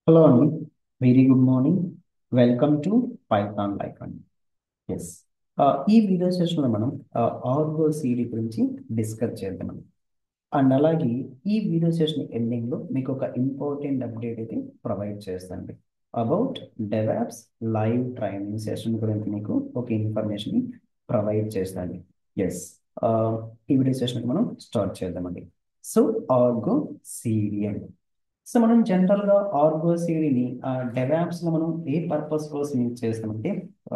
Hello అండి, very good morning. Welcome to Python life అండి. Yes, ఈ వీడియో సెషన్లో మనం ఆర్గో సిడి గురించి డిస్కస్ చేద్దాం. అండ్ అలాగే ఈ వీడియో సెషన్ ఎండింగ్లో మీకు ఒక ఇంపార్టెంట్ అప్డేట్ అయితే ప్రొవైడ్ చేస్తానండి. About DevOps live training session గురించి మీకు ఒక ఇన్ఫర్మేషన్ ప్రొవైడ్ చేస్తానండి. ఎస్, ఈ వీడియో సెషన్ మనం స్టార్ట్ చేద్దామండి. సో ఆర్గో సిడి అండి. సో మనం జనరల్గా ఆర్గో సిడిని డెవాప్స్లో మనం ఏ పర్పస్ కోసం యూజ్ చేస్తామంటే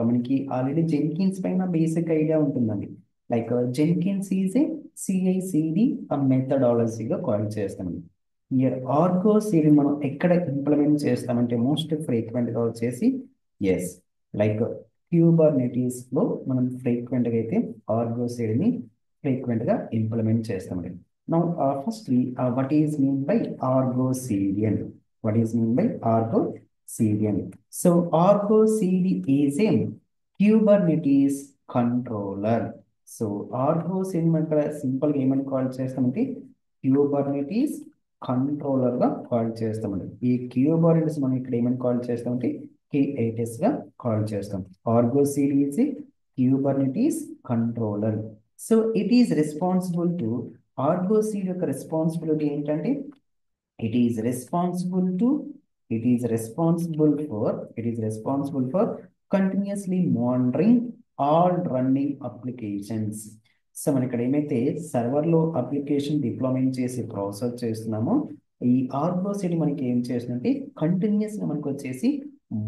మనకి ఆల్రెడీ జెన్కిన్స్ పైన బేసిక్ ఐడియా ఉంటుందండి. Like Jenkins is a CICD మెథడాలజీగా కాల్ చేస్తామండి. ఇయర్ ఆర్గో సిడి మనం ఎక్కడ ఇంప్లిమెంట్ చేస్తామంటే మోస్ట్ ఫ్రీక్వెంట్గా వచ్చేసి ఎస్, లైక్ క్యూబర్నెటీస్లో మనం ఫ్రీక్వెంట్గా అయితే ఆర్గో సిడిని ఫ్రీక్వెంట్గా ఇంప్లిమెంట్ చేస్తామండి. Now, firstly, what is mean by Argo CDN? What is mean by Argo CDN? So, Argo CD is a Kubernetes controller. So, Argo CDN ఇక్కడ సింపుల్ గా ఏమని కాల్ చేస్తామంటే Kubernetes కంట్రోలర్ గా కాల్ చేస్తామండి. ఈ Kubernetes మనం ఇక్కడ ఏమని కాల్ చేస్తామంటే K8s గా కాల్ చేస్తాం. Argo CD is a Kubernetes controller. So, it is responsible to Argo seed యొక్క రెస్పాన్సిబిలిటీ ఏంటంటే it is responsible for continuously monitoring all running applications. So మనం ఇక్కడ ఏమైతే సర్వర్లో అప్లికేషన్ డిప్లాయ్మెంట్ చేసి ప్రాసెస్ చేస్తున్నామో ఈ ఆర్గో సీడ్ మనకి ఏం చేస్తుందంటే కంటిన్యూస్గా మనకు వచ్చేసి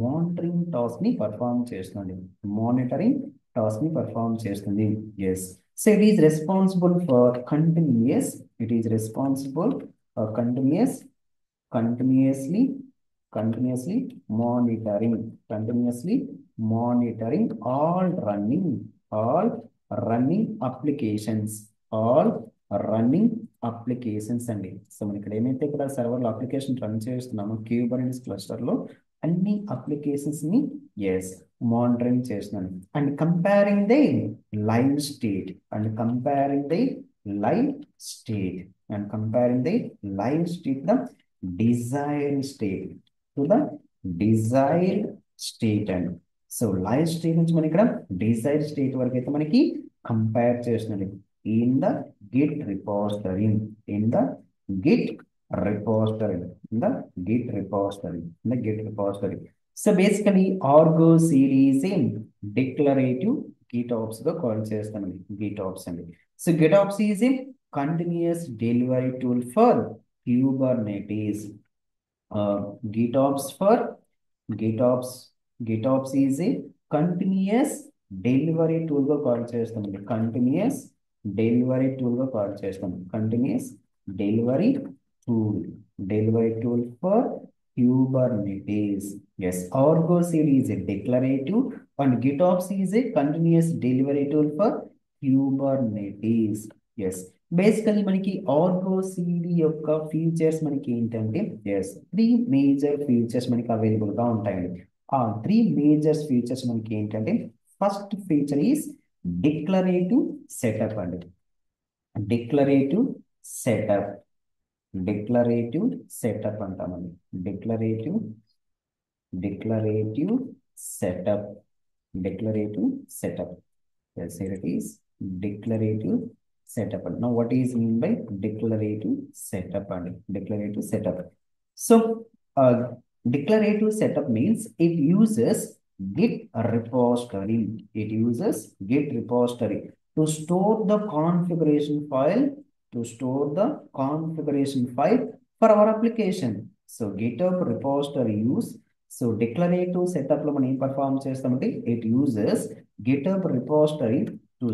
మానిటరింగ్ టాస్క్ ని పర్ఫామ్ చేస్తుంది. Yes, so it is responsible for it is responsible for continuously monitoring all running applications అండి. సో మనం ఇక్కడ ఏమైతే ఇక్కడ సర్వర్లో అప్లికేషన్ రన్ చేస్తున్నామో క్యూబర్నెటిస్ క్లస్టర్లో అన్ని అప్లికేషన్స్ ని ఎస్ మానిటరింగ్ చేస్తున్నాను and comparing the live state and comparing the live state the desired state and so live state నుంచి మనం ఇక్కడ desired state వరకు అయితే మనకి కంపేర్ చేస్తున్నాం in the git repository in the git repository in the git repository. So basically Argo CD is a declarative GitOps గా call చేస్తామండి. GitOps అండి. So GitOps is a continuous delivery tool for Kubernetes. GitOps is a continuous delivery tool గా call చేస్తామండి. Continuous delivery tool for Kubernetes. Yes, Argo CD is a declarative and GitOps is a continuous delivery tool for Kubernetes. Yes, basically మనకి Argo CD యొక్క features మనకి ఏంటంటే yes 3 major features మనకి available గా ఉంటాయండి. ఆ 3 మేజర్ ఫీచర్స్ మనకి ఏంటంటే first feature is declarative setup అండి. డిక్లరేటివ్ సెటప్ అంటామండి. Declarative setup. Yes, here it is, declarative setup. Now what is mean by declarative setup? So declarative setup means it uses git repository to store the configuration file for our application. So GitHub repository use. So declarative setup లో మనం ఏం perform చేస్తామంటే it uses GitHub repository to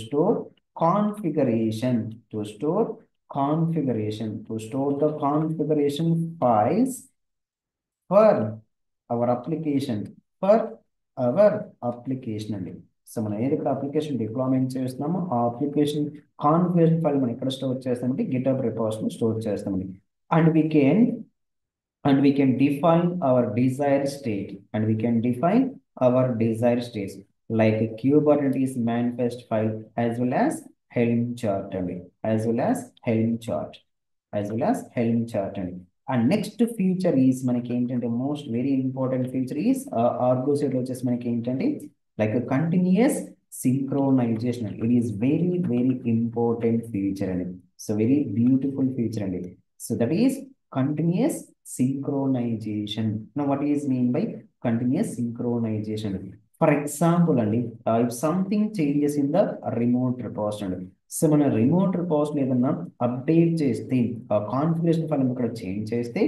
store configuration the configuration files for hour application అండి. So మనం ఏది ఇక్కడ application deployment చేస్తున్నామో ఆ అప్లికేషన్ కాన్ఫిగరేషన్ ఫైల్ మనం ఎక్కడ స్టోర్ చేస్తామంటే గిటబ్ రిపోజిటరీలో స్టోర్ చేస్తామండి. And we can define our desired state like a Kubernetes manifest file as well as Helm chart. And next feature is మనకి ఏంటంటే most very important feature is Argo CD వచ్చేసి మనకి ఏంటంటే like continuous synchronization. It is very very important feature అండి. So very beautiful feature అండి. So that is continuous synchronization. Now what is mean by continuous synchronization? For example అండి, if something changes in the remote repo అండి. So మన remote repo ఏదన్నా update చేస్తే, configuration file ఇక్కడ change చేస్తే,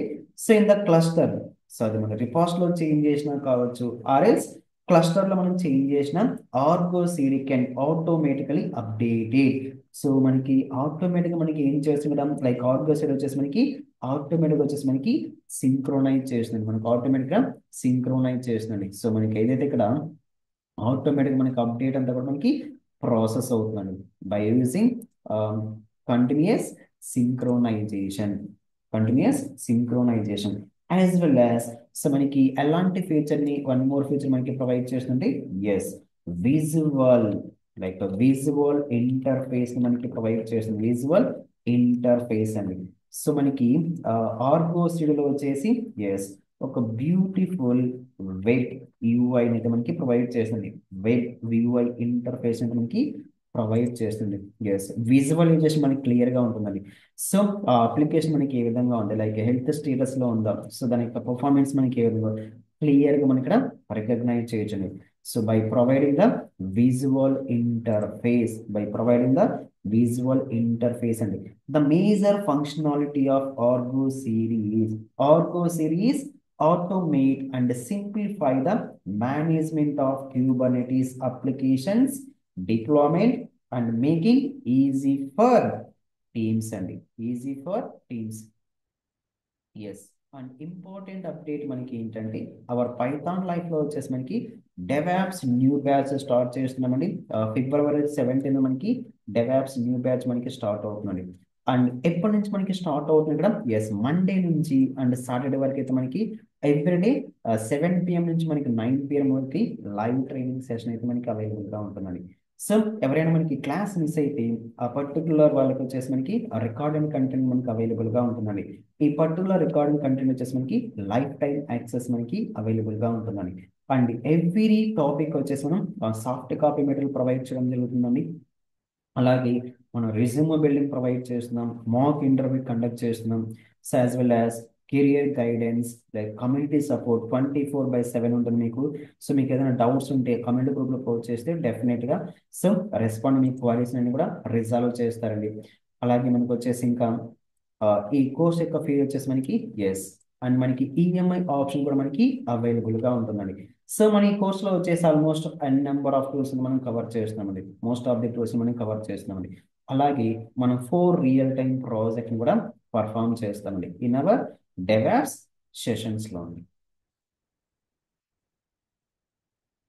so in the cluster, so అది మన రిపోస్ట్ లో చేంజ్ చేసినా కావచ్చు, ఆర్ఎల్స్ క్లస్టర్ లో మనం చేంజ్ చేసిన, Argo CD can automatically updated. So మనకి ఆటోమేటిక్ గా మనకి ఏం చేస్తుంటాం, లైక్ ఆర్గో సైడ్ వచ్చేసి మనకి ఆటోమేటిక్ వచ్చేసి మనకి సింక్రోనైజ్ చేస్తుంది, మనకి ఆటోమేటిక్ గా సింక్రోనైజ్ చేస్తుంది. సో మనకి ఏదైతే ఇక్కడ ఆటోమేటిక్ మనకి అప్డేట్ అంతా కూడా మనకి ప్రాసెస్ అవుతుందండి by using continuous synchronization. Continuous synchronization as well as, so మనకి ఎలాంటి ఫీచర్ ని, వన్ మోర్ ఫీచర్ మనకి ప్రొవైడ్ చేస్తుంటే, yes, visual, like visual interface ని మనకి ప్రొవైడ్ చేస్తుంది. విజువల్ ఇంటర్ఫేస్ అండి. సో మనకి ఆర్గో స్టూడియోలో వచ్చేసి ఎస్ ఒక బ్యూటిఫుల్ వెబ్ యూఐ అయితే మనకి ప్రొవైడ్ చేస్తుంది. వెబ్ యూఐ ఇంటర్ఫేస్ అయితే మనకి ప్రొవైడ్ చేస్తుంది. ఎస్, విజువలైజేషన్ మనకి క్లియర్ గా ఉంటుందండి. సో ఆ అప్లికేషన్ మనకి ఏ విధంగా ఉంది, లైక్ హెల్త్ స్టేటస్ లో ఉందా, సో దాని యొక్క పర్ఫార్మెన్స్ మనకి ఏ విధంగా క్లియర్ గా మనం ఇక్కడ రికగ్నైజ్ చేయొచ్చు. So by providing the visual interface, by providing the visual interface and the major functionality of Argo series automate and simplify the management of Kubernetes applications deployment and making easy for teams and easy for teams. Yes, and important update మనకి ఏంటంటే hour Python life లో వచ్చేసి మనకి DevOps new batch start చేస్తున్నామండి. ఫిబ్రవరి 17 మనకి DevOps new batch మనకి start అవుతుందండి. And ఎప్పటి నుంచి మనకి స్టార్ట్ అవుతుంది ఇక్కడ, ఎస్, మండే నుంచి అండ్ సాటర్డే వరకు అయితే మనకి ఎవ్రీడే 7 PM నుంచి మనకి 9 PM వరకు లైవ్ ట్రైనింగ్ సెషన్ అయితే మనకి అవైలబుల్ గా ఉంటుందండి. సో ఎవరైనా మనకి క్లాస్ మిస్ అయితే ఆ పర్టికులర్ వాళ్ళకి వచ్చేసి మనకి రికార్డింగ్ కంటెంట్ మనకి అవైలబుల్ గా ఉంటుందండి. ఈ పర్టికులర్ రికార్డింగ్ కంటెంట్ వచ్చేసి మనకి లైఫ్ టైం యాక్సెస్ మనకి అవైలబుల్ గా ఉంటుందండి. అండ్ ఎవ్రీ టాపిక్ వచ్చేసి మనం సాఫ్ట్ కాపీ మెటీరియల్ ప్రొవైడ్ చేయడం జరుగుతుందండి. అలాగే మనం రెజ్యూమ్ బిల్డింగ్ ప్రొవైడ్ చేస్తున్నాం, మాక్ ఇంటర్వ్యూ కండక్ట్ చేస్తున్నాం, so as well as career guidance, like community support 24/7 ఉంటుంది మీకు. సో మీకు ఏదైనా డౌట్స్ ఉంటే కమ్యూనిటీ గ్రూప్లో పోస్ట్ చేస్తే డెఫినెట్గా సో రెస్పాండ్, మీ క్వైరీస్ అన్ని కూడా రిజాల్వ్ చేస్తారండి. అలాగే మనకు వచ్చేసి ఇంకా ఈ కోర్స్ యొక్క ఫీ వచ్చేసి మనకి ఎస్, అండ్ మనకి ఈఎంఐ ఆప్షన్ కూడా మనకి అవైలబుల్ గా ఉంటుందండి. సో మన ఈ కోర్సులో వచ్చేసి almost n number of tools మనం కవర్ చేస్తున్నామండి. మోస్ట్ ఆఫ్ ది టూల్స్ మనం కవర్ చేస్తున్నామండి. అలాగే మనం 4 రియల్ టైం ప్రాజెక్ట్ కూడా పర్ఫామ్ చేస్తామండి ఇన్ అవర్ డెవాప్స్ సెషన్స్ లో.